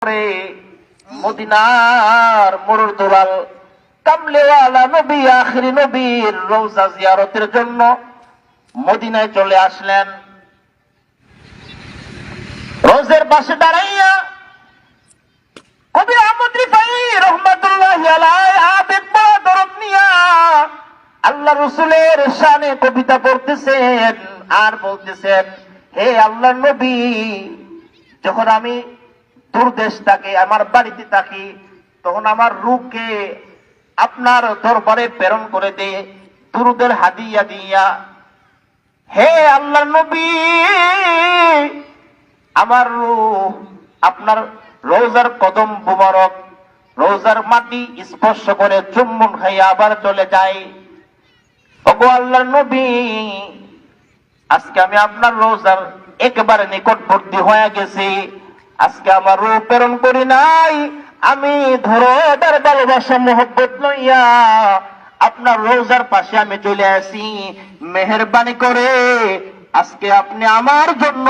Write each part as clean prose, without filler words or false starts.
করে মদিনার মরুর দুলাল কামলেওয়ালা নবী আখিরি নবীর রওজা জিয়ারতের জন্য মদিনায় চলে আসলেন। রোজের পাশে দাঁড়াইয়া কবি আহমদ রিফাই রহমাতুল্লাহি আলাইহি আবেগ বড় দরদ নিয়া আল্লাহ রাসূলের শানে কবিতা পড়তেছেন আর বলতেছেন, হে আল্লাহর নবী, যখন আমি দূরদেশ থাকি, আমার বাড়িতে থাকি, তখন আমার রূহকে আপনার দরবারে প্রেরণ করে দে দুরুদের হাদিয়া দিয়া। হে আল্লাহর নবী, আমার রূহ আপনার রোজার কদম মুবারক, রোজার মাটি স্পর্শ করে চুম্বন খাইয়া আবার চলে যায়। ওগো আল্লাহর নবী, আজকে আমি আপনার রোজার একেবারে নিকটবর্তী হয়ে গেছি। আজকে আমার রূহ প্রেরণ করি নাই, আমি ধরোদার ভালোবাসা মোহব্বত লইয়া আপনার রোজার পাশে আমি চলে আসি। মেহেরবানি করে আজকে আপনি আমার জন্য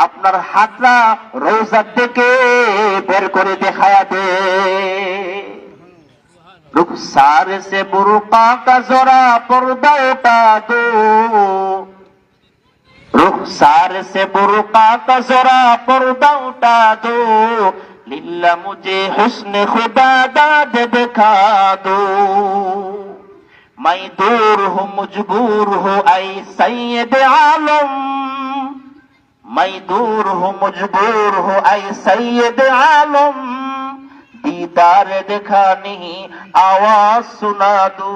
আপনার হাতটা রোজার থেকে বের করে দেখায়া দে। रुखसार से बुरुका का जरा पर्दा उठा दो, रुखसार से बुरुका का जरा पर्दा उठा दो, लिल्ला मुझे हुस्न खुदा दाद दिखा दो। मैं दूर हूँ मजबूर हूँ ऐ सैयद आलम, मैं दूर हूँ मजबूर हूँ ऐ सैयद आलम, दीदार देखा नहीं आवाज सुना दू।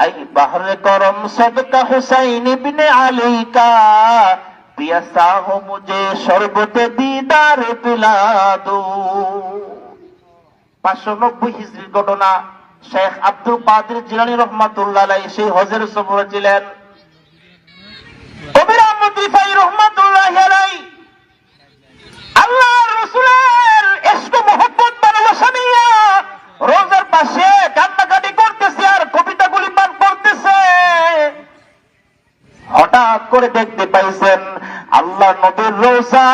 ऐ बहर करम सदका हुसैन इब्ने अली का, पियासा हो मुझे शरबत दीदार पिला दो। 590 হিজরির ঘটনা। শেখ আব্দুল কাদের জিলানী রহমাতুল্লাহ আলাইহি সেই হজের সফরে ছিলেন। কবি আহমদ রিফাই রহমাতুল্লাহি আলাইহি আল্লাহর রাসূলের ইশক মোহব্বত ভালোবাসা নিয়ে রোজার পাশে কান্নাকাটি করতেছে আর কবিতাগুলি পাঠ করতেছে। হঠাৎ করে দেখতে পাইছেন আল্লাহ নবীর রোজা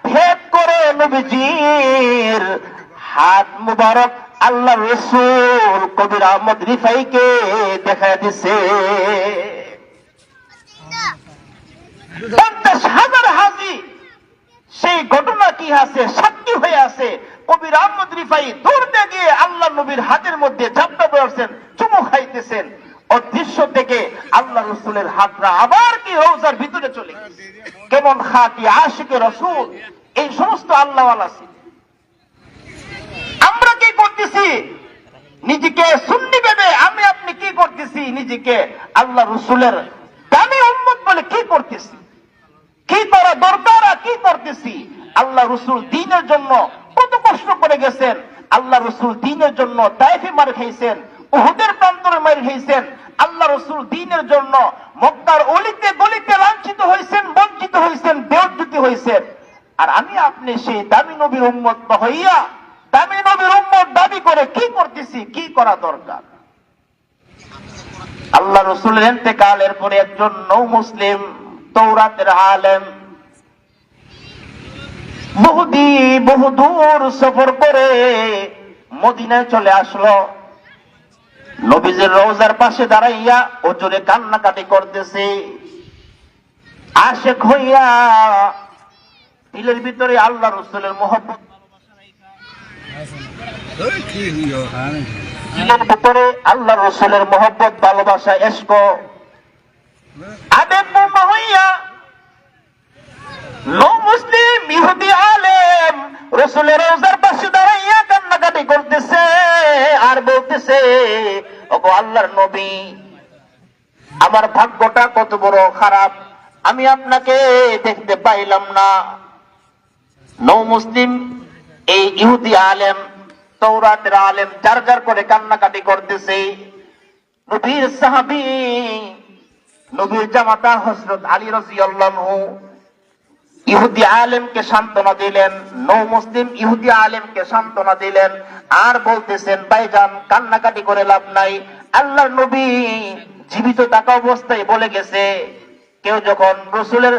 ভেদ করে নবীজির হাত মুবারক আল্লাহ রাসূল কবি আহমদ রিফাইকে দেখায় দিছে। 50,000 হাজী সেই ঘটনা কি আছে সাক্ষী হয়ে আছে। কবি আহমদ রিফাই দূর থেকে আল্লাহ নবীর হাতের মধ্যে ঝাপটা পড়ছেন, চুমু খাইতেছেন। অদৃশ্য থেকে আল্লাহ রাসূলের হাতটা আবার কি রওজার ভিতরে চলে গেছে। কেমন খাঁটি আশিকে রাসূল এই সমস্ত আল্লাহওয়ালা আছে। আমরা কি করতেছি? নিজেকে সুন্নি ভেবে আমি আপনি কি করতেছি? নিজেকে আল্লাহ রাসূলের দামি উম্মত বলে কি করতেছি? কি করা দরকার কি করতেছি? আল্লাহ রাসূল দ্বীনের জন্য কত কষ্ট করে গেছেন। আল্লাহ রাসূল দ্বীনের জন্য তায়েফে মার খাইছেন, উহুদের প্রান্তরে মার খাইছেন। আল্লাহ রাসূল দ্বীনের জন্য মক্কার অলিতে গলিতে লাঞ্ছিত হয়েছেন, বঞ্চিত হয়েছেন, বেইজ্জতি হয়েছেন। আর আমি আপনি সেই দামি নবীর উম্মত হইয়া দামি নবীর উম্মত দাবি করে কি করতেছি? কি করা দরকার? আল্লাহ রাসূলের ইন্তেকালের পরে একজন নও মুসলিম তওরাতের আলেম বহুদূর সফর করে মদিনায় চলে আসলো। নবীজির রওজার পাশে দাঁড়াইয়া ওজোরে কান্নাকাটি করতেছে। আশিক হইয়া দিলের ভিতরে আল্লাহ রাসূলের মহব্বত দিলের ভিতরে আল্লাহ রাসূলের মহব্বত ভালোবাসা ইশক আবেগপূর্ণ হইয়া নো মুসলিম ইহুদি আলেম রাসূলের রওজার পাশে দাঁড়াইয়া কান্নাকাটি করতেছে আর বলতেছে, ওগো আল্লাহর নবী, আমার ভাগ্যটা কত বড় খারাপ, আমি আপনাকে দেখতে পাইলাম না। নো মুসলিম এই ইহুদি আলেম তওরাতের আলেম যার যার করে কান্নাকাটি করতেছে। নবীর সাহাবী নবীর জামাতা হযরত আলী রাদিয়াল্লাহু আনহু ইহুদি আলেমকে সান্ত্বনা দিলেন, নও মুসলিম ইহুদি আলেমকে সান্ত্বনা দিলেন আর বলতেছেন, ভাইজান কান্নাকাটি করে লাভ নাই। আল্লাহর নবী জীবিত থাকা অবস্থায় বলে গেছে, কেউ যখন রাসূলের